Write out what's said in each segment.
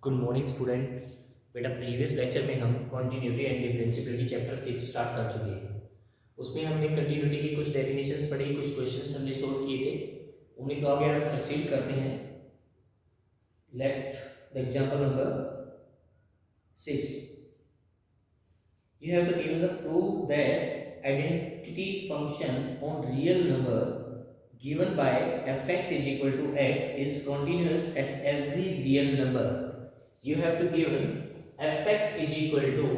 Good morning student. बेटा previous lecture में हम continuity and differentiability chapter 5 start कर चुके हैं। उसमें हमने कंटिन्यूटी की कुछ डेफिनेशंस पढ़ी, कुछ क्वेश्चंस हमने सोल्व किए थे। उन्हीं को आगे हम सक्सीड करते हैं। Let the example number 6। You have to given the proof that identity function on real number given by fx is equal to x is continuous at every real number. You have to given fx is equal to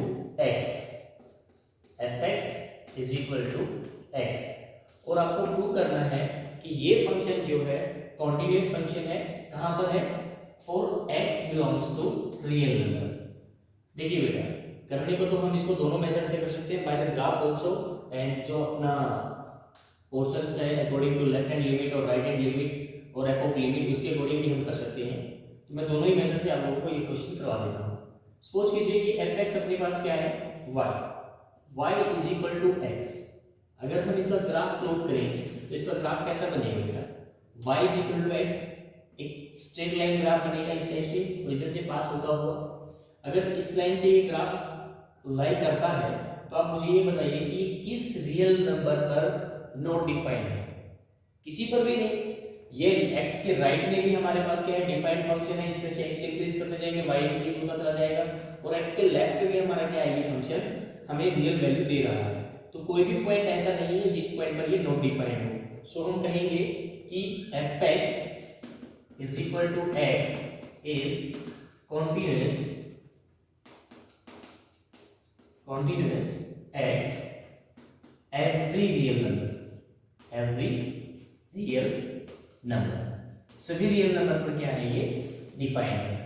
x, fx is equal to x, और आपको prove करना है कि ये function जो है continuous function है। कहाँ पर है? For x belongs to real number. देखिए बेटा, करने को तो हम इसको दोनों मेथड से कर सकते हैं, by the graph also, and जो अपना पोर्शंस है according to left hand limit और राइट हैंड लिमिट और एफ ऑफ लिमिट, उसके अकॉर्डिंग भी हम कर सकते हैं। तो मैं दोनों ही मेथड से आप लोगों को ये क्वेश्चन करवा देता हूँ। सपोज कीजिए कि एफ एक्स अपने पास क्या है, y is equal to x. अगर हम इसका ग्राफ प्लॉट करें तो इसका ग्राफ कैसा बनेगा बेटा? y is equal to x, एक स्ट्रेट लाइन ग्राफ बनेगा इस टाइप से, ओरिजिन से पास होता हुआ। अगर इस लाइन से ये ग्राफ लाई करता है तो आप मुझे ये बताइए कि किस रियल नंबर पर नॉट डिफाइंड है? किसी पर भी नहीं। ये x के राइट में भी हमारे पास क्या है, डिफाइंड फंक्शन है, इसमें से x इंक्रीज करते जाएंगे y इंक्रीज होता चला जाएगा, और x के लेफ्ट पे भी हमारा क्या है, ये फंक्शन हमें रियल वैल्यू दे रहा है। तो कोई भी पॉइंट ऐसा नहीं है जिस पॉइंट पर ये नॉट डिफाइंड हो। सो हम कहेंगे कि fx is equal to x इज continuous at every real number, सभी रियल नंबर पर क्या है, ये डिफाइंड है।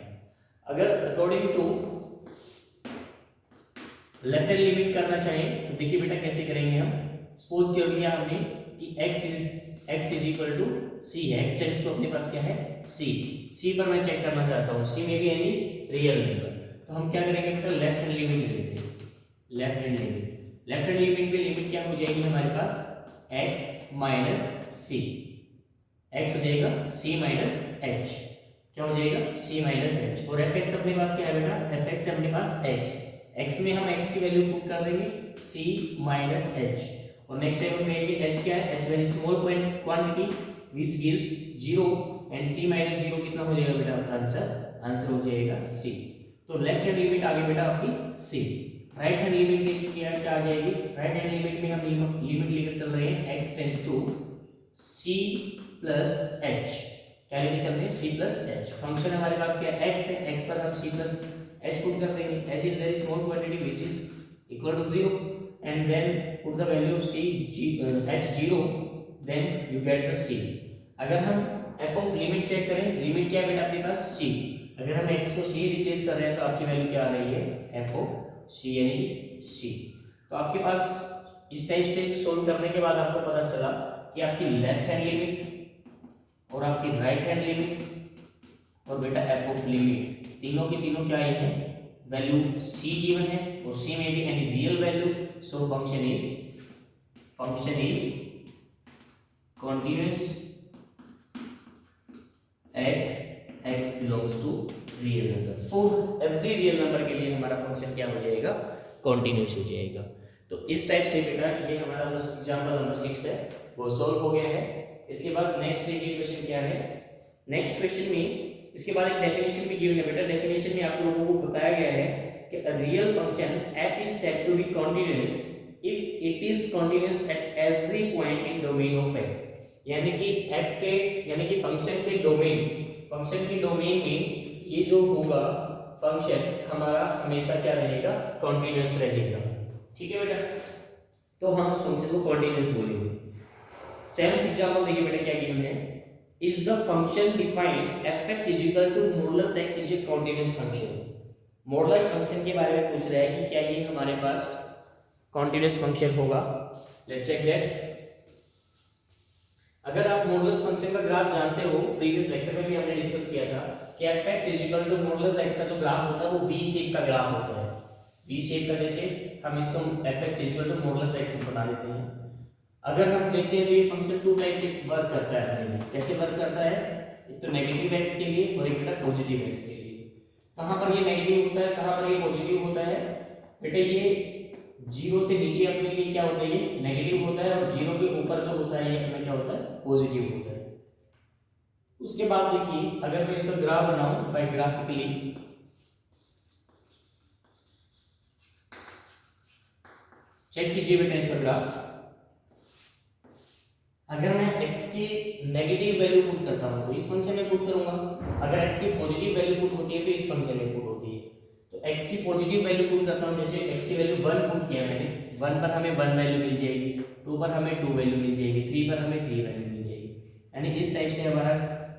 अगर according to left hand limit करना चाहें तो देखिए बेटा कैसे करेंगे हम। सपोज कर लिया हमने कि x is equal to c है, x टेंड्स टू अपने पास क्या है, c पर मैं चेक करना चाहता हूँ c में भी एनी रियल नंबर। तो हम क्या करेंगे बेटा, लेफ्ट हैंड लिमिट ले लेते हैं। लेफ्ट हैंड लिमिट पे लिमिट क्या हो जाएगी हमारे पास, x माइनस सी, x हो जाएगा c माइनस h, क्या हो जाएगा, c माइनस h। और fx अपने पास क्या है बेटा, fx है अपने पास x में हम x की वैल्यू पुट कर देंगे c माइनस h, और नेक्स्ट टाइम हम लेंगे h क्या है, h very small quantity which gives 0, and c minus 0 कितना हो जाएगा बेटा आपका आंसर हो जाएगा c। तो लेफ्ट हैंड लिमिट आ गई बेटा आपकी c। राइट हैंड लिमिट क्या आ जाएगी, राइट हैंड लिमिट में हम लिमिट लेकर चल रहे हैं x tends to c plus h। क्या लेके चल रहे हैं, c प्लस h। फंक्शन हमारे पास क्या है, x है, x पर हम c प्लस h पुट कर देंगे। h is very small quantity which is equal to 0, and then put the value of h 0, then you get the c। अगर हम f ऑफ लिमिट चेक करें, limit क्या है बेटा अपने पास c, अगर हम x को c रिप्लेस कर रहे हैं तो आपकी वैल्यू क्या आ रही है, f ऑफ c यानी c। तो आपके पास इस टाइप से सोल्व करने के बाद आपको पता चला कि आपकी लेफ्ट हैंड लिमिट और आपकी राइट हैंड लिमिट और बेटा f ऑफ लिमिट तीनों की तीनों क्या आई है, वैल्यू c गिवन है, और c में भी any real value. So function is continuous at x belongs to real number। For every real number के लिए हमारा फंक्शन क्या हो जाएगा, कॉन्टिन्यूस हो जाएगा। तो इस टाइप से बेटा ये हमारा जो एग्जांपल नंबर 6 है वो सॉल्व हो गया है। इसके बाद नेक्स्ट देखिए क्वेश्चन क्या है। नेक्स्ट क्वेश्चन में इसके बाद एक डेफिनेशन भी गिवन है बेटा। डेफिनेशन में आप लोगों को बताया गया है कि a real function f is said to be continuous if it is continuous at every point in domain of f। यानी कि f के यानी कि फंक्शन के डोमेन में ये जो होगा फंक्शन हमारा हमेशा क्या रहेगा, कंटीन्यूअस रहेगा। ठीक है बेटा, तो हम उस फंक्शन को कंटीन्यूअस बोलेंगे। सेवंथ एग्जांपल देखिए बेटा क्या गिवन है, is the function defined fx is equal to modulus x is a continuous function. Modulus function के बारे में पूछ रहा है कि क्या ये हमारे पास कंटीन्यूअस फंक्शन होगा। Let's check that. अगर आप मॉडुलस फंक्शन का ग्राफ जानते हो, प्रीवियस लेक्चर में भी हमने डिस्कस किया था कि fx is equal to modulus x का जो ग्राफ होता है वो v शेप का ग्राफ होता है। v शेप का, जैसे हम इसको fx is equal to modulus x बना देते हैं। अगर हम देखते हैं तो ये फंक्शन टू टाइप से वर्क करता है अपने में। कैसे वर्क करता है, एक तो नेगेटिव x के लिए और एक बेटा पॉजिटिव x के लिए। कहाँ पर ये नेगेटिव होता है, कहाँ पर ये पॉजिटिव होता है बेटा, ये जीरो से नीचे अपने लिए क्या होता है, ये नेगेटिव होता है, और जीरो के ऊपर जो होता है ये अपना क्या होता है, पॉजिटिव होता है। उसके बाद देखिए अगर मैं इसका ग्राफ बनाऊं बाय ग्राफिकली, चेक कीजिए बेटा इसका ग्राफ। अगर मैं x की नेगेटिव वैल्यू पुट करता हूं तो इस फंक्शन में पुट करूंगा, अगर x की पॉजिटिव वैल्यू पुट होती है तो इस फंक्शन में पुट होती है। तो x की पॉजिटिव वैल्यू पुट करता हूं, जैसे x की वैल्यू 1 पुट किया मैंने, 1 पर हमें 1 वैल्यू मिल जाएगी, 2 पर हमें 2 वैल्यू मिल जाएगी, 3 पर हमें 3 वैल्यू मिल जाएगी। यानी इस टाइप से हमारा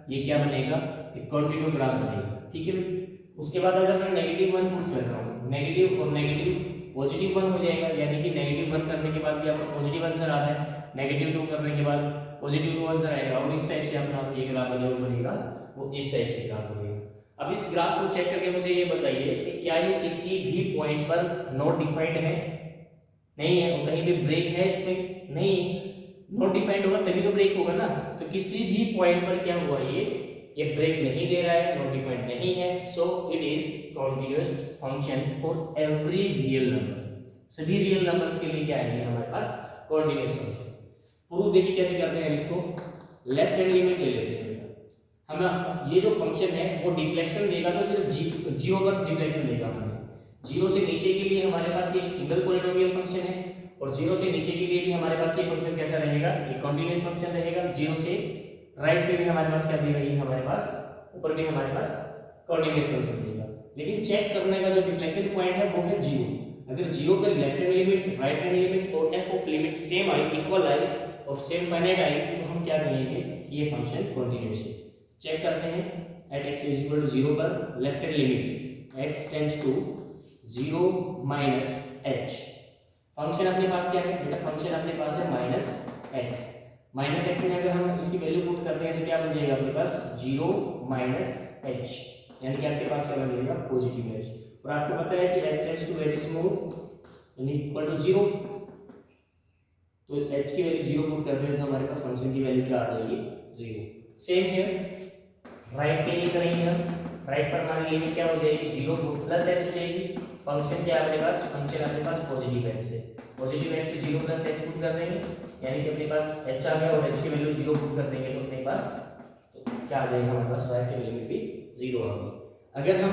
ये क्या बनेगा, एक कंटीन्यू ग्राफ बनेगा। ठीक है भाई। उसके बाद अगर मैं नेगेटिव 1 पुट कर रहा हूं, नेगेटिव और नेगेटिव पॉजिटिव 1 हो जाएगा, यानी कि नेगेटिव 1 करने के बाद भी आपको पॉजिटिव आंसर आ रहा है, नेगेटिव 2 करने के बाद पॉजिटिव 2 आंसर आएगा, और इस टाइप से अपना ये ग्राफ बनेगा, वो इस टाइप से ग्राफ बनेगा। अब इस ग्राफ को चेक करके मुझे ये बताइए कि क्या ये किसी भी पॉइंट पर नॉट डिफाइंड है, नहीं है, और कहीं भी ब्रेक है इसमें, नहीं, नॉट डिफाइंड होगा तभी तो ब्रेक होगा ना। तो किसी भी पॉइंट पर क्या हुआ, ये ब्रेक नहीं दे रहा है, नॉट डिफाइंड नहीं है, so it is continuous function for every real number. सभी रियल नंबर्स के लिए क्या है हमारे पास कॉन्टिन्यूअस फंक्शन। प्रूफ देखिए कैसे करते हैं, इसको लेफ्ट हैंड लिमिट ले लेते हैं बेटा। हमें ये जो फंक्शन है वो डिफ्लेक्शन देगा तो सिर्फ जीरो पर डिफ्लेक्शन देगा हमें। जीरो से नीचे के लिए हमारे पास ये एक सिंगल पॉलिनोमियल फंक्शन है, और जीरो से नीचे के लिए भी हमारे पास ये फंक्शन कैसा रहेगा, ये कॉन्टिन्यूअस फंक्शन रहेगा। जीरो से राइट पे भी हमारे पास क्या देगा, ये हमारे पास ऊपर भी हमारे पास कॉन्टिन्यूअस फंक्शन देगा। लेकिन चेक करने का जो डिफ्लेक्शन पॉइंट है वो है जीरो। अगर जीरो पर left hand limit, right hand limit और एफ ऑफ लिमिट सेम आई, इक्वल आई और सेम फाइनाइट आई, तो हम क्या कहेंगे, ये फंक्शन कंटीन्यूअस है। चेक करते हैं, at x is equal to 0 पर left hand limit x tends to 0 minus h, function अपने पास क्या है बेटा, फंक्शन अपने पास है माइनस x। माइनस x में अगर हम इसकी वैल्यू पुट करते हैं तो क्या बन जाएगा अपने पास 0 माइनस h, यानी कि आपके पास क्या बन जाएगा पॉजिटिव h। और आपको पता है कि h tends to very small यानी इक्वल टू 0, तो h की वैल्यू 0 पुट करते हैं तो हमारे पास फंक्शन की वैल्यू क्या आ जाएगी 0। सेम हियर राइट के लिए करेंगे हम, राइट पर हमारी लिमिट क्या हो जाएगी 0 प्लस h हो जाएगी। फंक्शन क्या है अपने पास, फंक्शन अपने पास पॉजिटिव x है, पॉजिटिव x पे 0 प्लस h पुट कर देंगे, यानी कि अपने पास h आ गया, और h की वैल्यू 0 पुट कर देंगे तो अपने पास तो क्या आ जाएगा हमारे पास, राइट की लिमिट भी 0 आ गई। अगर हम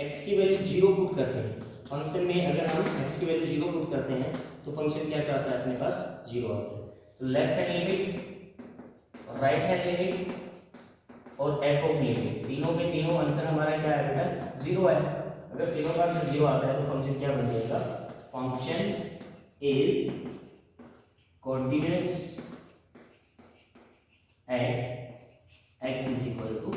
x की वैल्यू 0 पुट करते हैं फंक्शन में, अगर हम x की वैल्यू 0 पुट करते हैं तो फंक्शन कैसा आता है अपने पास 0 आता है। तो left hand limit, right hand limit और f ऑफ लिमिट, तीनों के तीनों आंसर हमारा क्या है बेटा 0 है। अगर तीनों का आंसर 0 आता है तो फंक्शन क्या बन जाएगा, function is continuous at x is equal to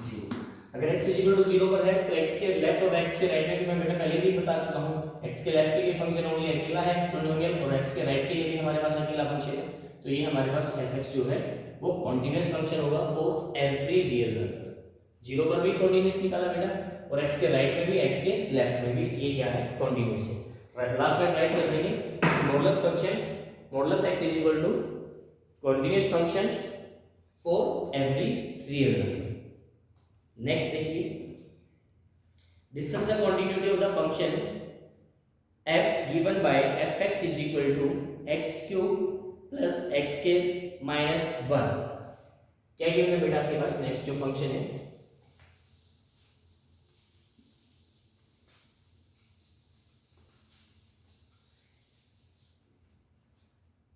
0। अगर x इज इक्वल टू 0 पर है तो x के लेफ्ट और x के राइट में भी मैं बेटा पहले ही बता चुका हूं, x के लेफ्ट के लिए फंक्शन ओनली अकेला है पॉलिनोमियल, और x के राइट के लिए भी हमारे पास अकेला फंक्शन है। तो ये हमारे पास fx जो है वो कंटीन्यूअस फंक्शन होगा फॉर एवरी रियल नंबर। 0 पर भी कंटीन्यूअस निकाला बेटा, और x के राइट में भी x के लेफ्ट में भी ये क्या है कंटीन्यूअस है। लास्ट में राइट कर देंगे modulus function, modulus x is equal to continuous function for every real number. Next देखिए, discuss the continuity of the function f given by fx is equal to x cube plus x के minus 1। क्या given है बेटा आपके पास, next जो function है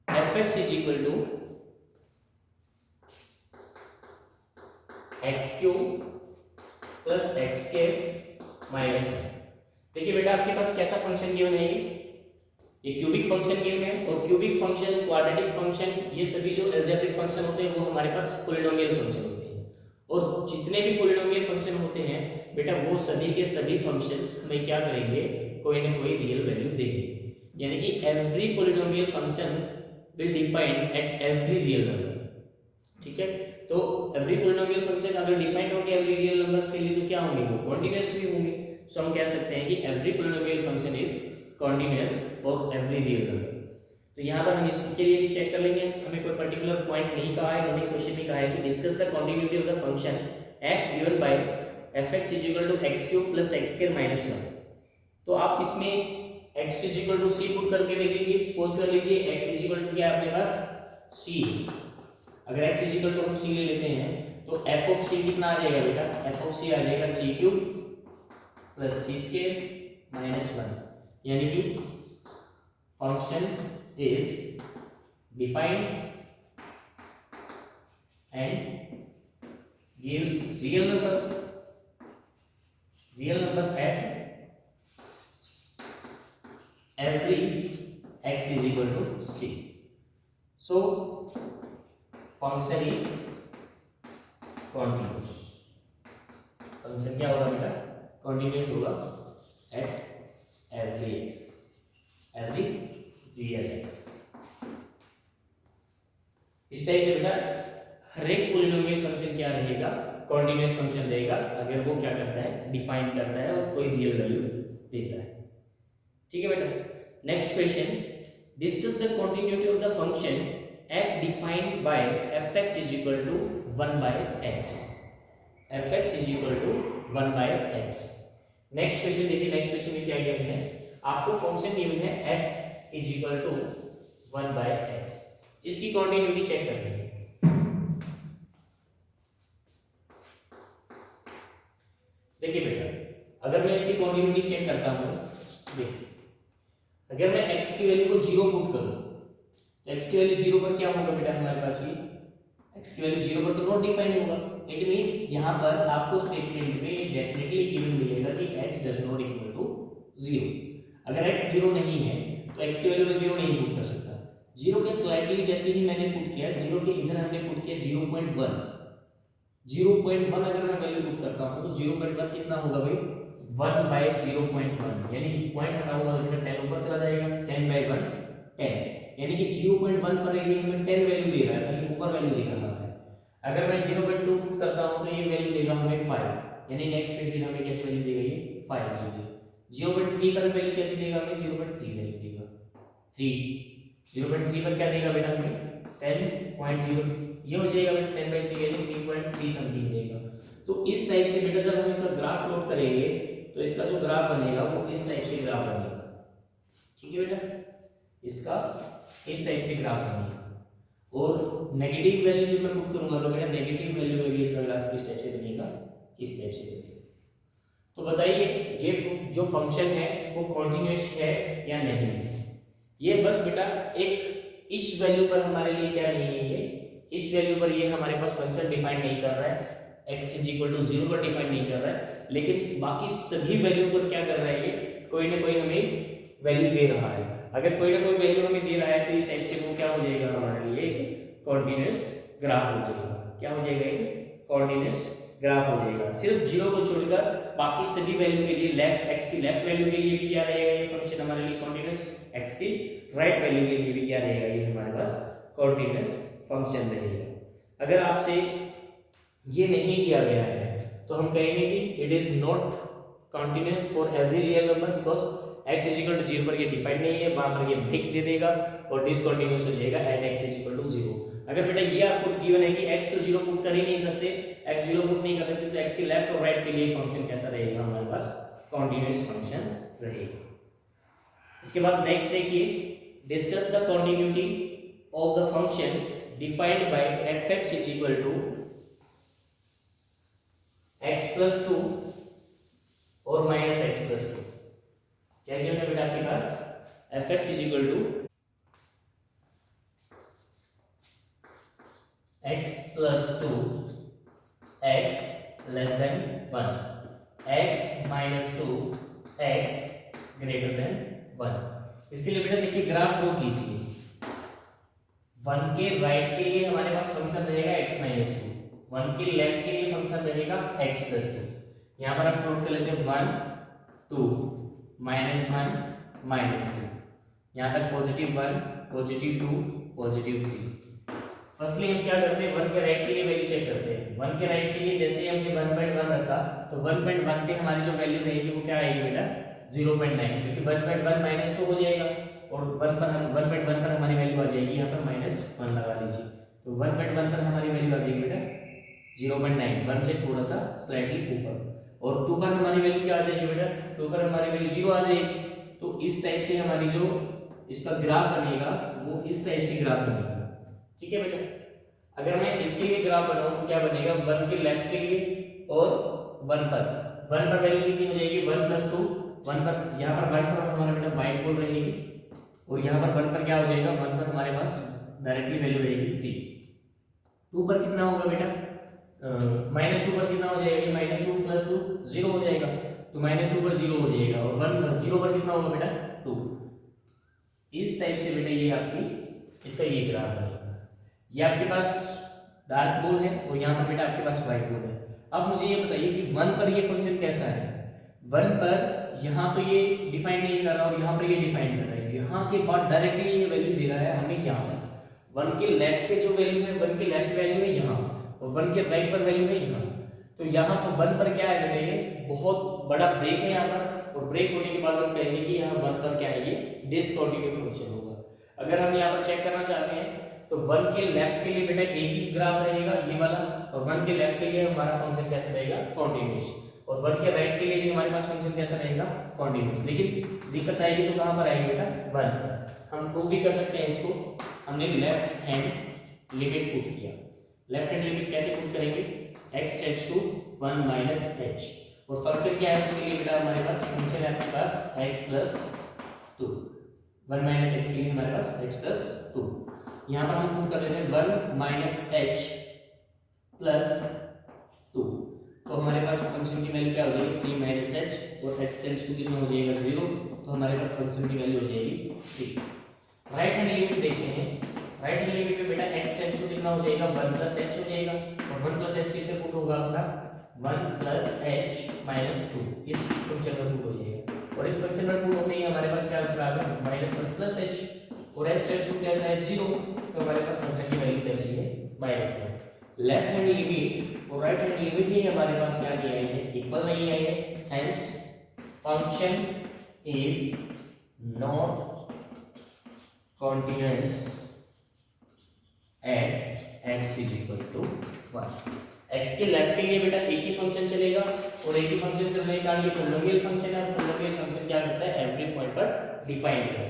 fx is equal to x cube plus X के माइनस 1। देखिए बेटा आपके पास कैसा फंक्शन गिवन है, ये क्यूबिक फंक्शन गिवन है, और क्यूबिक फंक्शन, क्वाड्रेटिक फंक्शन, ये सभी जो अलजेब्रिक फंक्शन होते हैं वो हमारे पास पॉलिनोमियल फंक्शन होते हैं। और जितने भी पॉलिनोमियल फंक्शन होते हैं बेटा वो सभी के सभी फंक्शंस में क्या करेंगे, कोई ना कोई रियल वैल्यू देंगे, यानी कि every polynomial function will defined at every real number. ठीक है, तो एवरी पॉलिनोमियल फंक्शन अगर डिफाइंड होंगे एवरी रियल नंबर्स के लिए तो क्या होंगे, वो कंटीन्यूअस भी होंगे। सो हम कह सकते हैं कि every polynomial function is continuous for every real number. तो यहाँ पर हम इसके लिए भी चेक कर लेंगे, हमें कोई पर्टिकुलर पॉइंट नहीं कहा है, उन्होंने क्वेश्चन में कहा है कि discuss the continuity of the function f given by F X is equal to X cube plus X square minus one. तो आप इसमें x is equal to C put करके देख लीजिए, सपोज कर लीजिए x इज इक्वल टू क्या है अपने पास c। अगर x इज इक्वल टू हम c ले लेते हैं तो f ऑफ c कितना आ जाएगा बेटा, f ऑफ c आ जाएगा c cube plus c square minus one, यानी कि function is defined and gives real number at every x is equal to c. So function is continuous. Function क्या होगा बेटा, continuous होगा at every x, every real x। इस type से बेटा हर एक पॉलिनोमियल फंक्शन क्या रहेगा, कॉन्टिन्यूअस फंक्शन रहेगा अगर वो क्या करता है, डिफाइन करता है और कोई रियल वैल्यू देता है। ठीक है बेटा, next question, discuss the continuity of the function f defined by fx is equal to 1 by x, fx is equal to 1 by x। Next question देखिए, नेक्स्ट क्वेश्चन में क्या गिवन है, आपको फंक्शन गिवन है f is equal to 1 by x, इसकी continuity check करनी है। देखिए बेटा, अगर मैं इसकी कॉन्टिन्यूटी चेक करता हूं, देखिए अगर मैं x की वैल्यू को 0 पुट करूं तो x की वैल्यू 0 पर क्या होगा बेटा हमारे पास, भी x की वैल्यू 0 पर तो नॉट डिफाइंड होगा। इट मींस यहां पर आपको स्टेटमेंट में डेफिनेटली गिवन मिलेगा कि x does not equal to 0। अगर x 0 नहीं है तो x की वैल्यू में 0 नहीं पुट कर सकता। 0 के स्लाइटली जैसे ही मैंने पुट किया, 0 के इधर हमने पुट किया 0.1, 0.1 अगर मैं वैल्यू पुट करता हूं तो 0.1 कितना होगा भाई, 1 बाय 0.1, यानी कि पॉइंट हटा हुआ तो 10 ऊपर चला जाएगा, 10 बाय 1 10, यानी कि 0.1 पर ये हमें 10 वैल्यू दे रहा है, कहीं ऊपर वैल्यू दे रहा है। अगर मैं 0.2 पुट करता हूं तो ये वैल्यू देगा हमें 5, यानी नेक्स्ट पे फिर हमें कैसे वैल्यू देगा, ये 5 वैल्यू देगा। 0.3 पर वैल्यू कैसे देगा हमें, 0.3 वैल्यू देगा, 3 0.3 पर क्या देगा बेटा हमें 10.0, ये हो जाएगा बेटा 10 बाई 3 यानी 3.3 समथिंग देगा। तो इस टाइप से बेटा जब हम इसका ग्राफ प्लॉट करेंगे तो इसका जो ग्राफ बनेगा वो इस टाइप से ग्राफ बनेगा। ठीक है बेटा, इसका इस टाइप से ग्राफ बनेगा, और नेगेटिव वैल्यू जब मैं पुट करूंगा तो बेटा नेगेटिव वैल्यू में भी इसका ग्राफ किस टाइप से बनेगा, इस टाइप से बनेगा। तो बताइए ये जो फंक्शन है वो कॉन्टिन्यूअस है या नहीं। ये बस बेटा एक इस वैल्यू पर हमारे लिए क्या नहीं है, ये इस वैल्यू पर ये हमारे पास फंक्शन डिफाइन नहीं कर रहा है, x इज इक्वल टू 0 पर डिफाइन नहीं कर रहा है, लेकिन बाकी सभी वैल्यू पर क्या कर रहा है, ये कोई ना कोई हमें वैल्यू दे रहा है। अगर कोई ना कोई वैल्यू हमें दे रहा है तो इस टाइप से वो क्या हो जाएगा हमारे लिए, एक कॉन्टिन्यूअस ग्राफ हो जाएगा। क्या हो जाएगा, एक कॉन्टिन्यूअस ग्राफ हो जाएगा। सिर्फ 0 को छोड़कर बाकी सभी वैल्यू के लिए, लेफ्ट x की लेफ्ट वैल्यू के लिए भी क्या रहेगा ये फंक्शन हमारे लिए कॉन्टिन्यूअस, x की राइट वैल्यू के लिए भी क्या रहेगा, ये हमारे पास कॉन्टिन्यूअस फंक्शन रहेगा। अगर आपसे ये नहीं दिया गया है तो हम कहेंगे कि it is not continuous for every real number, because x is equal to 0 पर ये डिफाइंड नहीं है, वहां पर ये ब्रेक दे देगा और डिसकंटिन्यूअस हो जाएगा at x is equal to 0। अगर बेटा ये आपको गिवन है कि x तो 0 पुट कर ही नहीं सकते, x 0 पुट नहीं कर सकते, तो x के लेफ्ट और राइट के लिए फंक्शन कैसा रहेगा हमारे पास, कॉन्टिन्यूअस फंक्शन रहेगा। इसके बाद नेक्स्ट देखिए, discuss the continuity of the function defined by fx is equal to x plus 2 और माइनस x प्लस 2। क्या गिवन है बेटा आपके पास, fx is equal to x plus 2 x less than 1, x minus 2 x greater than 1। इसके लिए बेटा देखिए ग्राफ ड्रॉ कीजिए। 1 के राइट के लिए हमारे पास फंक्शन रहेगा x माइनस 2, 1 के लेफ्ट के लिए फंक्शन रहेगा x प्लस 2। यहाँ पर हम प्लॉट कर लेते हैं 1 2 माइनस 1 माइनस 2, यहाँ तक पॉजिटिव 1 पॉजिटिव 2 पॉजिटिव 3। फर्स्टली हम क्या करते हैं, 1 के राइट के लिए वैल्यू चेक करते हैं। 1 के राइट के लिए जैसे ही हमने 1.1 रखा तो 1.1 पे हमारी जो वैल्यू रहेगी वो क्या आएगी बेटा 0.9, क्योंकि 1.1 माइनस 2 हो जाएगा और 1 पर हम 1.1 पर हमारी वैल्यू आ जाएगी, यहाँ पर -1 लगा लीजिए, तो 1.1 पर हमारी वैल्यू आ जाएगी बेटा 0.9, 1 से थोड़ा सा स्लाइटली ऊपर। और 2 पर हमारी वैल्यू क्या आ जाएगी बेटा, 2 पर हमारी वैल्यू 0 आ जाएगी। तो इस टाइप से हमारी जो इसका ग्राफ बनेगा वो इस टाइप से ग्राफ बनेगा। ठीक है बेटा, अगर मैं इसके लिए ग्राफ बनाऊं तो क्या बनेगा, 1 के लेफ्ट के लिए और 1 पर वैल्यू कितनी हो जाएगी, 1 + 2, 1 पर यहाँ पर 1 पर हमारा बेटा वाइट बोर्ड रहेगी और यहाँ पर 1 पर क्या हो जाएगा, 1 पर हमारे पास डायरेक्टली वैल्यू रहेगी 3। 2 पर कितना होगा बेटा, -2 पर कितना हो जाएगा, -2 + 2 0 हो जाएगा। तो -2 पर 0 हो जाएगा और 1 0 पर कितना होगा बेटा 2। इस टाइप से बेटा ये आपकी इसका ये ग्राफ बनेगा। ये आपके पास डार्क बोर्ड है और यहाँ पर बेटा आपके पास व्हाइट बोर्ड है। अब मुझे ये बताइए कि 1 पर ये फंक्शन कैसा है। 1 पर यहाँ तो ये डिफाइन नहीं कर रहा और यहाँ पर ये डिफाइन कर रहा है। यहाँ के बाद डायरेक्टली ये वैल्यू दे रहा है हमें यहाँ पर। 1 के लेफ्ट पे जो वैल्यू है, 1 के लेफ्ट वैल्यू है यहाँ और 1 के राइट पर वैल्यू है यहाँ। तो यहाँ पर 1 पर क्या है बेटा, ये बहुत बड़ा ब्रेक है यहाँ पर और ब्रेक होने के बाद हम कहेंगे कि यहाँ 1 पर क्या है, ये डिसकंटिन्यू फंक्शन होगा। अगर हम यहाँ पर चेक करना चाहते हैं तो 1 के लेफ्ट के लिए बेटा एक ही ग्राफ रहेगा ये वाला और 1 के लेफ्ट के लिए हमारा फंक्शन कैसा रहेगा, कॉन्टिन्यूअस। और 1 के राइट के लिए भी हमारे पास फंक्शन कैसा रहेगा, कॉन्टिन्यूअस। लेकिन दिक्कत आएगी तो कहाँ पर आएगी बेटा, 1 पर। हम प्रूव भी कर सकते हैं इसको, हमने लेफ्ट हैंड लिमिट पुट किया। लेफ्ट हैंड लिमिट कैसे पुट करेंगे, x tends to 1 minus h और फंक्शन क्या है उसके लिए बेटा हमारे पास फंक्शन है आपके पास x प्लस 2। 1 माइनस x के लिए हमारे पास x प्लस 2। यहाँ पर हम पुट कर देते हैं 1 माइनस h प्लस 2। तो हमारे पास फंक्शन की वैल्यू क्या हो जाएगी, 3 माइनस h और x टेंड्स टू कितना हो जाएगा 0। तो हमारे पास फंक्शन की वैल्यू हो जाएगी 3। राइट हैंड लिमिट देखते हैं। राइट हैंड लिमिट में बेटा x टेंड्स टू कितना हो जाएगा, 1 प्लस h हो जाएगा और 1 प्लस h किसमें पुट होगा अपना 1 प्लस h माइनस 2 इस फंक्शन में पुट हो जाएगा। और इस फंक्शन में पुट होने ही हमारे पास क्या बचा है, -1 प्लस h और h टेंड्स टू कैसा है 0। तो हमारे पास फंक्शन की वैल्यू कैसी है, -1। लेफ्ट हैंड लिमिट और राइट हैंड लिमिट ही हमारे पास क्या नहीं आई है, इक्वल नहीं आई है। Hence function is not continuous at x is equal to 1। x के लेफ्ट के लिए बेटा एक ही फंक्शन चलेगा और एक ही फंक्शन चलने के कारण ये पॉलिनोमियल फंक्शन है और पॉलिनोमियल फंक्शन क्या करता है, एवरी पॉइंट पर डिफाइन करता है।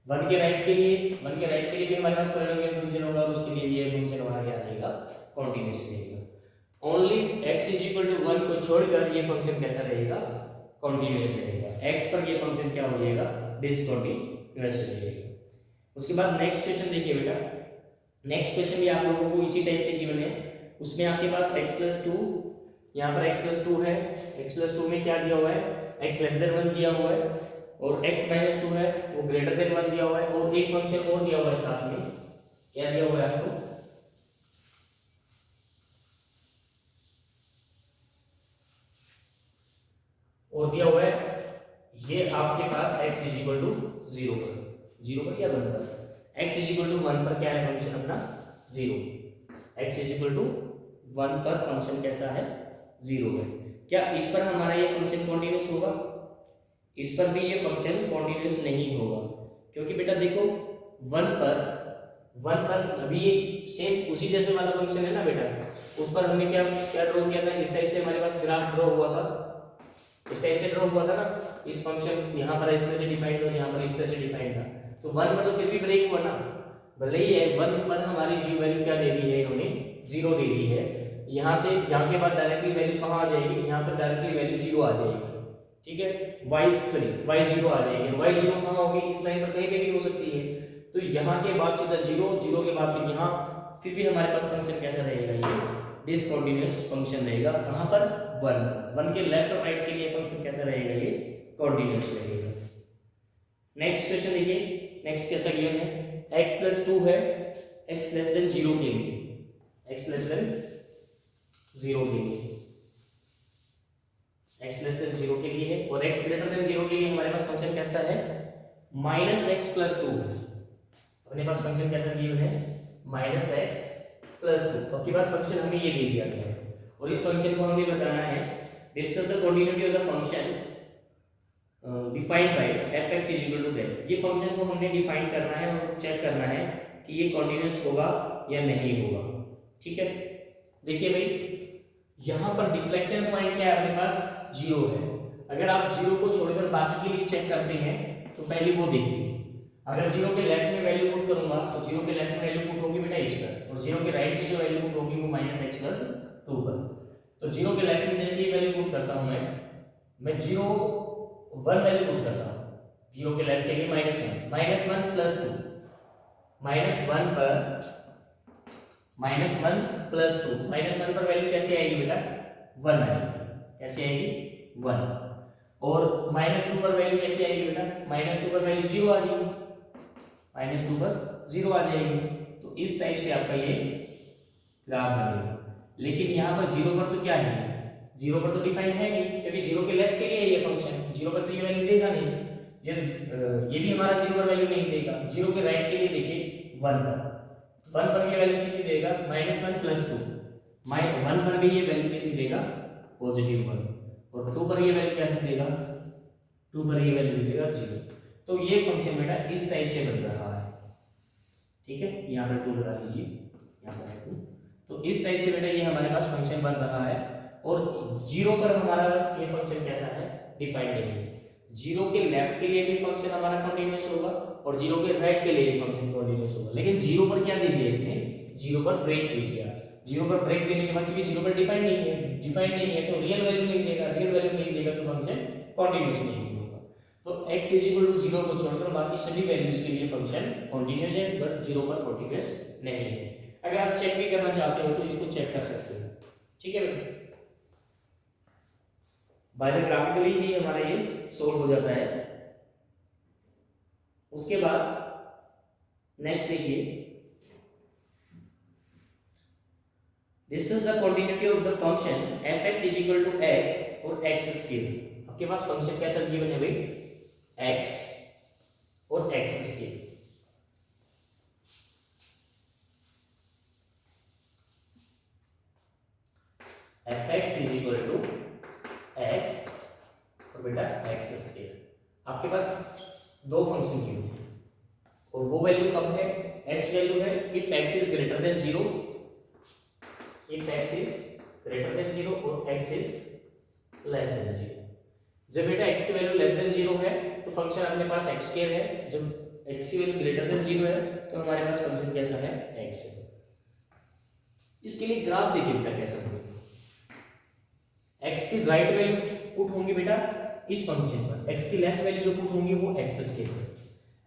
1 के राइट के लिए भी हमारे पास पॉलिनोमियल फंक्शन होगा और उसके लिए ये फंक्शन हमारा क्या रहेगा, कॉन्टिन्यूअस रहेगा। Only x is equal to 1 को छोड़कर ये फंक्शन कैसा रहेगा, कॉन्टिन्यूअस रहेगा। x पर ये फंक्शन क्या हो जाएगा, डिसकंटिन्यूअस हो जाएगा। उसके बाद नेक्स्ट क्वेश्चन देखिए बेटा। नेक्स्ट क्वेश्चन भी आप लोगों को इसी टाइप से गिवन है। उसमें आपके पास x + 2, यहाँ पर x + 2 है। x + 2 में क्या दिया हुआ है, x < 1 दिया हुआ है और x - 2 है वो > 1 दिया हुआ है और एक फंक्शन और दिया हुआ है साथ में। क्या दिया हुआ है आपको, और दिया हुआ है ये आपके पास x = 0 पर, 0 पर या 1 पर। x = 1 पर क्या है फंक्शन अपना 0। x = 1 पर फंक्शन कैसा है, 0 है। क्या इस पर हमारा ये फंक्शन कॉन्टिन्यूअस होगा, इस पर भी ये फंक्शन कॉन्टिन्यूअस नहीं होगा। क्योंकि बेटा देखो 1 पर अभी ये सेम उसी जैसे वाला फंक्शन है ना बेटा, उस पर हमने क्या ड्रॉ किया था, इस टाइप से हमारे पास ग्राफ ड्रॉ हुआ था, इस टाइप से ड्रॉ हुआ था ना। इस फंक्शन यहाँ पर इस तरह से डिफाइंड था, यहाँ पर इस तरह से डिफाइंड था। तो 1 पर तो फिर भी ब्रेक हुआ ना, भले ही है 1 पर हमारी जी वैल्यू क्या दे दी है, इन्होंने 0 दे दी है। यहाँ से यहाँ के बाद डायरेक्टली वैल्यू कहाँ आ जाएगी, यहाँ पर डायरेक्टली वैल्यू 0 आ जाएगी। ठीक है, y 0 आ जाएगी। y 0 कहाँ होगी, इस लाइन पर कहीं पे भी हो सकती है। तो यहाँ के बाद सीधा 0 के बाद फिर यहाँ फिर भी हमारे पास फंक्शन कैसा रहेगा, ये डिसकंटिन्यूअस फंक्शन रहेगा। कहाँ पर, 1 के लेफ्ट और राइट के लिए फंक्शन कैसा रहेगा, ये कॉन्टिन्यूअस रहेगा। नेक्स्ट क्वेश्चन देखिए। नेक्स्ट कैसा गिवन है, x + 2 है x < 0 के लिए, x < 0 के लिए, x < 0 के लिए है और x < 0 के लिए हमारे पास फंक्शन कैसा है, -x + 2। अपने पास फंक्शन कैसा गिवन है, -x + 2। तो आपके पास फंक्शन हमें ये दे दिया गया है और इस फंक्शन को हमें बताना है, discuss the continuity of the functions defined by f(x = that। ये फंक्शन को हमने डिफाइन करना है और चेक करना है कि ये कॉन्टिन्यूअस होगा या नहीं होगा। ठीक है, देखिए भाई, यहाँ पर डिफ्लेक्शन पॉइंट क्या है अपने पास, 0 है। अगर आप 0 को छोड़कर बाकी के लिए चेक करते हैं तो पहले वो देखिए। अगर 0 के लेफ्ट में वैल्यू पुट करूंगा तो 0 के लेफ्ट में वैल्यू पुट होगी बेटा इस पर, और 0 के राइट में जो वैल्यू पुट होगी वो -x+2 पर। तो 0 के लेफ्ट में जैसे ही वैल्यू पुट करता हूं मैं 0 1 वैल्यू पुट करता हूं 0 के लेफ्ट के लिए -1 -1 + 2 -1 पर -1 + 2 -1 पर वैल्यू कैसे आएगी बेटा, 1 आएगी। कैसे आएगी, 1। और -2 पर वैल्यू कैसे आएगी बेटा, -2 पर वैल्यू 0 आ जाएगी, -2 पर 0 आ जाएगी। तो इस टाइप से आपका ये ग्राफ बनेगा। लेकिन यहाँ पर 0 पर तो क्या है, 0 पर तो डिफाइंड है नहीं, क्योंकि 0 के लेफ्ट के लिए है ये फंक्शन, 0 पर तो ये वैल्यू देगा नहीं। ये भी हमारा 0 पर वैल्यू नहीं देगा। 0 के राइट के लिए देखिए 1 पर ये वैल्यू कितनी देगा, -1 + 2। 1 पर भी ये वैल्यू कितनी देगा, +1। और 2 पर ये वैल्यू कैसे देगा, 2 पर ये वैल्यू देगा 0। तो ये फंक्शन बेटा इस टाइप से बन रहा है। ठीक है, यहाँ पर 2 लगा लीजिए, यहाँ पर 2। तो इस टाइप से बेटा ये हमारे पास फंक्शन बन रहा है। और 0 पर हमारा ये फंक्शन कैसा है, डिफाइंड नहीं है। 0 के लेफ्ट के लिए भी फंक्शन हमारा कंटीन्यूअस होगा और 0 के राइट के लिए भी फंक्शन कंटीन्यूअस होगा। लेकिन 0 पर क्या दे दिया इसने, 0 पर ब्रेक दे दिया। 0 पर ब्रेक देने के बाद, क्योंकि 0 पर डिफाइंड नहीं है तो रियल वैल्यू नहीं देगा। रियल वैल्यू नहीं देगा तो फंक्शन कंटीन्यूअस नहीं होगा। तो x = 0 को छोड़कर बाकी सभी वैल्यूज के लिए फंक्शन कंटीन्यूअस है, बट 0 पर कंटीन्यूअस नहीं है। अगर आप चेक भी करना चाहते हो तो इसको चेक कर सकते हो। ठीक है बेटा, बाय द ग्राफिकली ही हमारा ये सोल्व हो जाता है। उसके बाद नेक्स्ट देखिए, discuss the continuity of the function f(x) = x और x²। आपके पास फंक्शन कैसा गिवन है भाई, x और x²। f(x) = x और बेटा x²। आपके पास दो फंक्शन गिवन है और वो वैल्यू कब है, x वैल्यू है if x is greater than 0, if x is greater than 0 और x is less than 0। जब बेटा x की वैल्यू लेस देन 0 है तो फंक्शन अपने पास x² है। जब x की वैल्यू ग्रेटर देन 0 है तो हमारे पास फंक्शन कैसा है, x है। इसके लिए ग्राफ देखिए बेटा कैसा होगा। x की राइट वैल्यू पुट होंगी बेटा इस फंक्शन पर, x की लेफ्ट वैल्यू जो पुट होंगी वो x² पर।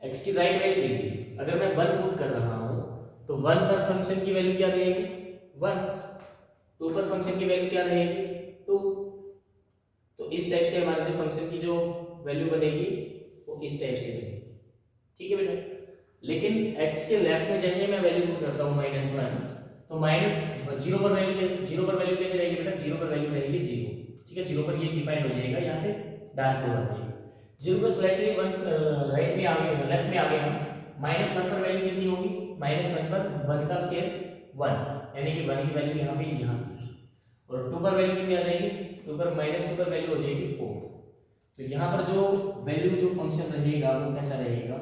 x की राइट वैल्यू देखिए, अगर मैं 1 पुट कर रहा हूं तो 1 पर फंक्शन की वैल्यू क्या रहेगी, 1। 2 पर फंक्शन की वैल्यू क्या रहेगी, 2। तो इस टाइप से हमारे जो फंक्शन की जो वैल्यू बनेगी वो इस टाइप से बनेगी। ठीक है बेटा, लेकिन x के लेफ्ट में जैसे मैं वैल्यू पुट करता हूं -1 तो -0 पर वैल्यू कैसे रहेगी बेटा, 0 पर वैल्यू रहेगी 0। ठीक है, 0 पर ये डिफाइंड हो जाएगा, यहाँ पे डार्क हो जाएगा। 0 को स्लाइटली 1 राइट में आ गए, लेफ्ट में आ गए हम। -1 पर वैल्यू कितनी होगी, -1 पर 1 का स्क्वायर 1, यानी कि 1 की वैल्यू यहाँ पे यहाँ पे। और 2 पर वैल्यू कितनी आ जाएगी, 2 पर -2 पर वैल्यू हो जाएगी 4। तो यहाँ पर जो वैल्यू जो फंक्शन रहेगा वो कैसा रहेगा,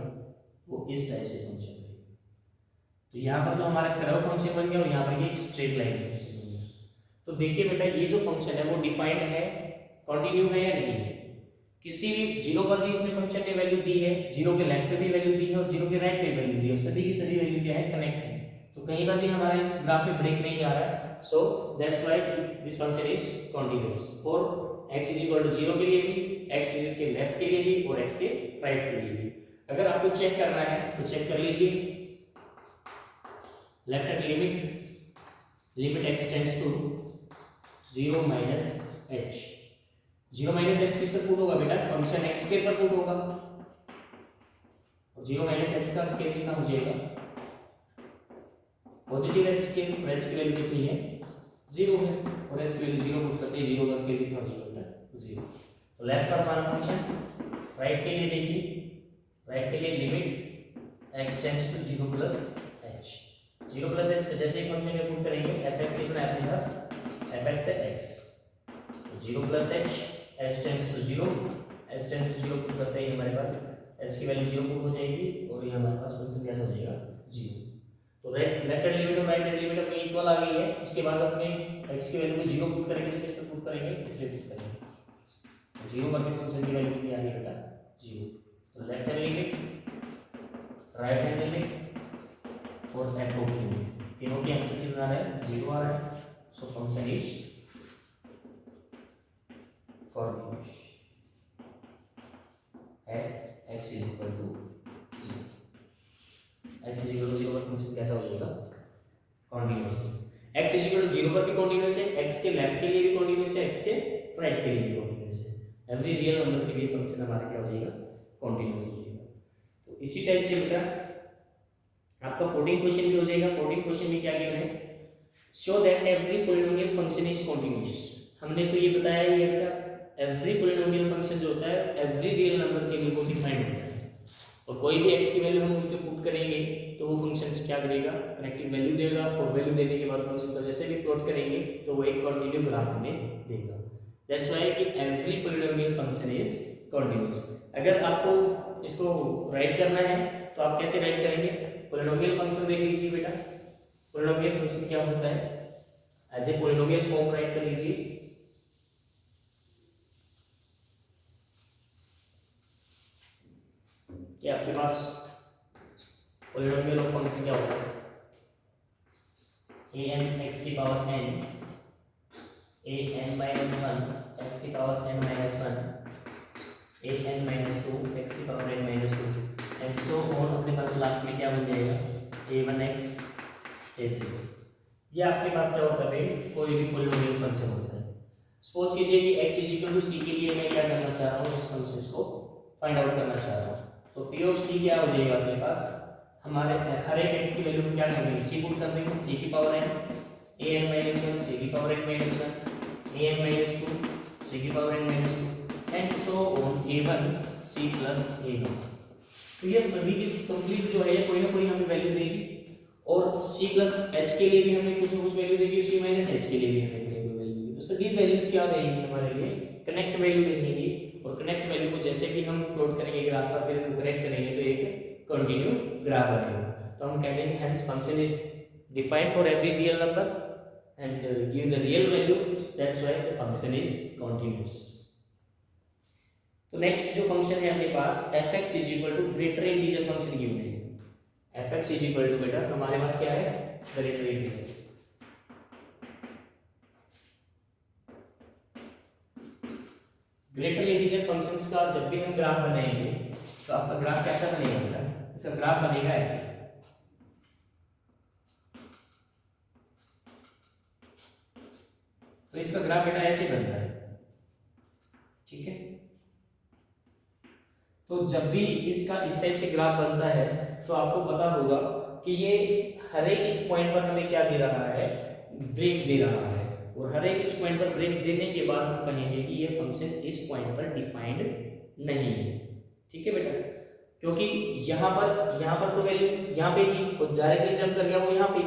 वो इस टाइप से फंक्शन रहेगा। तो यहाँ पर तो हमारा कर्व फंक्शन बन गया और यहाँ पर ये एक स्ट्रेट लाइन फंक्शन बन गया। तो देखिए बेटा ये जो फंक्शन है वो डिफाइंड है, कंटिन्यू है या नहीं है। किसी भी 0 पर भी इसने फंक्शन ने वैल्यू दी है, 0 के लेफ्ट पे भी वैल्यू दी है और 0 के राइट पे वैल्यू दी है, सभी की सभी वैल्यू क्या है, कनेक्ट है। तो कहीं पर भी हमारा इस ग्राफ में ब्रेक नहीं आ रहा है। So that's why this function is continuous for x = 0 के लिए भी, x के लेफ्ट के लिए भी और x के राइट के लिए भी। अगर आपको चेक करना है तो चेक कर लीजिए, left hand limit x tends to 0 - h। 0 - h किस पर पुट होगा बेटा, फंक्शन x² पर पुट होगा और 0 - h का स्क्वायर कितना हो जाएगा, पॉजिटिव h²। और h की वैल्यू कितनी है, 0 है, और h की वैल्यू 0 पुट करते हैं, 0 का स्क्वायर कितना हो जाएगा बेटा, 0। तो लेफ्ट पर हमारा फंक्शन, राइट के लिए देखिए, राइट के लिए limit x tends to 0 + h। 0 + h पे जैसे ही फंक्शन में पुट करेंगे f(x) कितना है अपने पास, f(x) है x। 0 + h, h tends to 0, h tends to 0 put करते ही हमारे पास h की वैल्यू 0 पुट हो जाएगी और ये हमारे पास फंक्शन कैसा हो जाएगा, 0। तो लेफ्ट हैंड लिमिट और राइट हैंड लिमिट अपनी इक्वल आ गई है। उसके बाद अपने x की वैल्यू को 0 पुट करेंगे, तो किस पे पुट करेंगे, इसलिए पुट करेंगे। 0 करके फंक्शन की वैल्यू क्या आ गई बेटा 0। तो left hand limit, right hand limit और f ऑफ लिमिट तीनों की आंसर कितना आ रहा है 0 आ रहा है। So function is continuous at x is equal to 0। x is equal to 0 पर फंक्शन कैसा हो जाएगा continuous. x is equal to 0 पर भी कॉन्टिन्यूअस है, x के लेफ्ट के लिए भी कॉन्टिन्यूअस है, x के राइट के लिए भी कॉन्टिन्यूअस है। एवरी रियल नंबर के लिए फंक्शन हमारा क्या हो जाएगा कॉन्टिन्यूअस हो जाएगा। तो इसी टाइप से बेटा आपका 14 क्वेश्चन भी हो जाएगा। 14 क्वेश्चन में क्या गिवन है, show that every polynomial function is continuous. हमने तो ये बताया ये बेटा एवरी पॉलिनोमियल फंक्शन जो होता है एवरी रियल नंबर के लिए वो डिफाइंड होता है, और कोई भी x की वैल्यू हम उसमें पुट करेंगे तो वो फंक्शन क्या करेगा कनेक्टिव वैल्यू देगा, और वैल्यू देने के बाद फंक्शन को जैसे भी प्लॉट करेंगे तो वो एक कंटिन्यू ग्राफ हमें देगा। दैट्स व्हाई कि every polynomial function is continuous. अगर आपको इसको राइट करना है तो आप कैसे राइट करेंगे, पॉलिनोमियल फंक्शन देख लीजिए बेटा। पॉलिनोमियल फंक्शन क्या होता है, as a polynomial form write कर लीजिए। कि आपके पास पॉलिनोमियल फंक्शन क्या होता है, a n x की power n, a n minus 1 x की power n minus 1, a n minus 2 x की power n minus 2 and so on. अपने पास लास्ट में क्या बन जाएगा a1x a0। ये आपके पास क्या होता है, कोई भी पॉलिनोमियल फंक्शन होता है। सपोज कीजिए कि x is equal to c के लिए मैं क्या करना चाह रहा हूँ, इस फंक्शन को फाइंड आउट करना चाह रहा हूँ। तो p ऑफ c क्या हो जाएगा अपने पास, हमारे हर एक x की वैल्यू को क्या कर देंगे c पुट कर देंगे, c की power n a n minus 1 c की power n minus 1 a n minus 2 c की power n minus 2 and so on a1 c plus a1। तो ये सभी की कंप्लीट जो है कोई ना कोई हमें वैल्यू देगी, और c plus h के लिए भी हमें कुछ ना कुछ वैल्यू देगी, c minus h के लिए भी हमें वैल्यू देगी। तो सभी वैल्यूज क्या रहेंगी हमारे लिए कनेक्ट वैल्यू रहेंगी, और कनेक्ट वैल्यू को जैसे भी हम प्लॉट करेंगे ग्राफ पर फिर कनेक्ट करेंगे तो एक कंटिन्यू ग्राफ बनेगा। तो हम कह देंगे hence function is defined for every real number and give the real value, that's why the function is continuous. तो नेक्स्ट जो फंक्शन है अपने पास fx is equal to greater integer function given है। fx इज इक्वल टू बेटा हमारे पास क्या है greater integer. Greater integer functions का जब भी हम ग्राफ बनाएंगे तो आपका ग्राफ कैसा बनेगा बेटा, इसका ग्राफ बनेगा ऐसे। तो इसका ग्राफ बेटा ऐसे बनता है, ठीक है। तो जब भी इसका इस टाइप से ग्राफ बनता है तो आपको पता होगा कि ये हर एक इस पॉइंट पर हमें क्या दे रहा है ब्रेक दे रहा है, और हर एक इस पॉइंट पर ब्रेक देने के बाद हम कहेंगे कि ये फंक्शन इस पॉइंट पर डिफाइंड नहीं है, ठीक है बेटा। क्योंकि यहाँ पर तो वैल्यू यहाँ पे थी तो डायरेक्टली जंप कर गया वो यहाँ पे,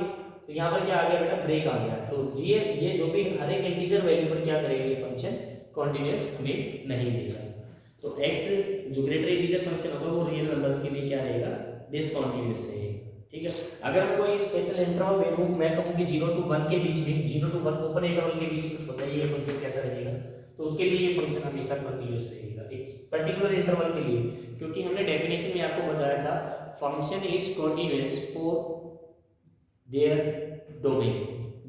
तो यहाँ पर क्या आ गया बेटा ब्रेक आ गया। तो ये जो भी हर एक इंटीजर वैल्यू पर क्या करेगा ये फंक्शन कंटीन्यूअस हमें नहीं देगा। तो x जो ग्रेटर इंटीजर फंक्शन होगा वो रियल नंबर्स के लिए क्या रहेगा डिसकंटीन्यूअस रहेगा, ठीक है। अगर मैं कोई स्पेशल इंटरवल दे दूं, मैं कहूं कि 0 to 1 के बीच में 0 to 1 ओपन इंटरवल के बीच में होता है ये फंक्शन कैसा रहेगा, तो उसके लिए ये फंक्शन हमेशा कंटीन्यूअस रहेगा एक पर्टिकुलर इंटरवल के लिए। क्योंकि हमने डेफिनेशन में आपको बताया था function is continuous for their domain.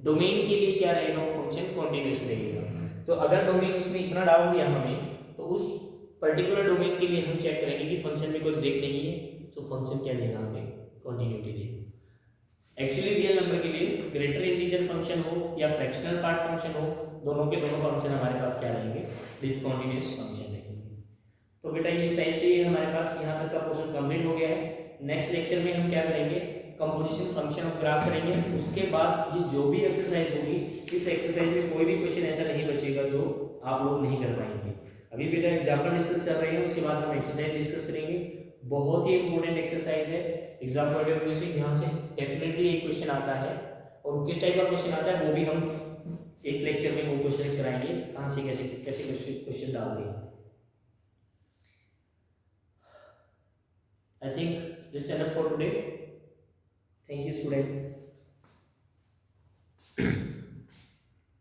Domain के लिए क्या रहेगा वो फंक्शन कंटीन्यूअस रहेगा। तो अगर डोमेन उसमें इतना डाल दिया हमें तो उस पर्टिकुलर डोमेन के लिए हम चेक करेंगे कि फंक्शन में कोई ब्रेक नहीं है, तो फंक्शन क्या देगा हमें कंटिन्यूटी देगा। एक्चुअली रियल नंबर के लिए ग्रेटर इंटीजर फंक्शन हो या फ्रैक्शनल पार्ट फंक्शन हो, दोनों के दोनों फंक्शन हमारे पास क्या रहेंगे डिसकंटीन्यूअस फंक्शन रहेंगे। तो बेटा इस टाइप से हमारे पास यहाँ तक का पोर्शन कंप्लीट हो गया है। नेक्स्ट लेक्चर में हम क्या करेंगे कंपोजिशन फंक्शन ऑफ ग्राफ करेंगे। उसके बाद ये जो भी एक्सरसाइज होगी इस एक्सरसाइज में कोई भी क्वेश्चन ऐसा नहीं बचेगा जो आप लोग नहीं कर पाएंगे। अभी बेटा एग्जाम्पल डिस्कस कर रहे हैं, उसके बाद हम एक्सरसाइज डिस्कस करेंगे। बहुत ही इंपॉर्टेंट एक्सरसाइज है, एग्जाम पॉइंट ऑफ व्यू से यहाँ से डेफिनेटली एक क्वेश्चन आता है, और किस टाइप का क्वेश्चन आता है वो भी हम एक लेक्चर में वो क्वेश्चंस कराएंगे कहाँ से कैसे कैसे क्वेश्चन डालते हैं। I think that's enough for today. Thank you student.